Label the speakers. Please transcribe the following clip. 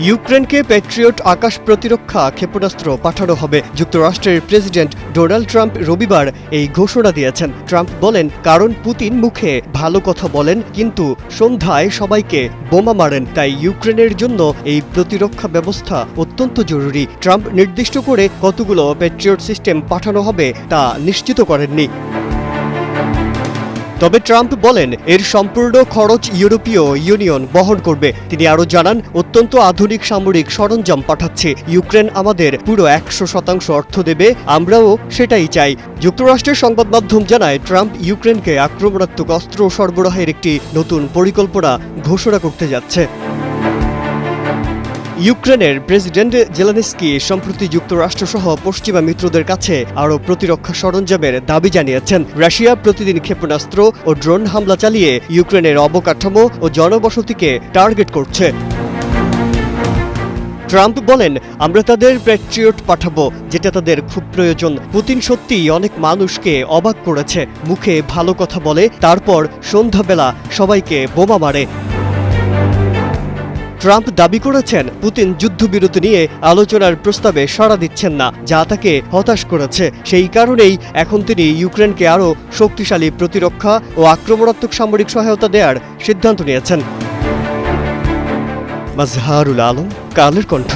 Speaker 1: ইউক্রেনকে প্যাট্রিয়ট আকাশ প্রতিরক্ষা ক্ষেপণাস্ত্র পাঠানো হবে। যুক্তরাষ্ট্রের প্রেসিডেন্ট ডোনাল্ড ট্রাম্প রবিবার এই ঘোষণা দিয়েছেন। ট্রাম্প বলেন, কারণ পুতিন মুখে ভালো কথা বলেন কিন্তু সন্ধ্যায় সবাইকে বোমা মারেন, তাই ইউক্রেনের জন্য এই প্রতিরক্ষা ব্যবস্থা অত্যন্ত জরুরি। ট্রাম্প নির্দিষ্ট করে কতগুলো প্যাট্রিয়ট সিস্টেম পাঠানো হবে তা নিশ্চিত করেননি। তবে ট্রাম্প বলেন, এর সম্পূর্ণ খরচ ইউরোপীয় ইউনিয়ন বহন করবে। তিনি আরও জানান, অত্যন্ত আধুনিক সামরিক সরঞ্জাম পাঠাচ্ছে। ইউক্রেন আমাদের পুরো 100% অর্থ দেবে, আমরাও সেটাই চাই। যুক্তরাষ্ট্রের সংবাদ মাধ্যম জানায়, ট্রাম্প ইউক্রেনকে আক্রমণাত্মক অস্ত্র সরবরাহের একটি নতুন পরিকল্পনা ঘোষণা করতে যাচ্ছে। ইউক্রেনের প্রেসিডেন্ট জেলেনস্কি সম্প্রতি যুক্তরাষ্ট্রসহ পশ্চিমা মিত্রদের কাছে আরও প্রতিরক্ষা সরঞ্জামের দাবি জানিয়েছেন। রাশিয়া প্রতিদিন ক্ষেপণাস্ত্র ও ড্রোন হামলা চালিয়ে ইউক্রেনের অবকাঠামো ও জনবসতিকে টার্গেট করছে। ট্রাম্প বলেন, আমরা তাদের প্যাট্রিয়ট পাঠাবো, যেটা তাদের খুব প্রয়োজন। পুতিন সত্যিই অনেক মানুষকে অবাক করেছে। মুখে ভালো কথা বলে, তারপর সন্ধ্যাবেলা সবাইকে বোমা মারে। ট্রাম্প দাবি করেছেন, পুতিন যুদ্ধবিরতি নিয়ে আলোচনার প্রস্তাবে সাড়া দিচ্ছেন না, যা তাকে হতাশ করেছে। সেই কারণেই এখন তিনি ইউক্রেনকে আরও শক্তিশালী প্রতিরক্ষা ও আক্রমণাত্মক সামরিক সহায়তা দেওয়ার সিদ্ধান্ত নিয়েছেন। মাজহারুল আলম, কালের কণ্ঠ।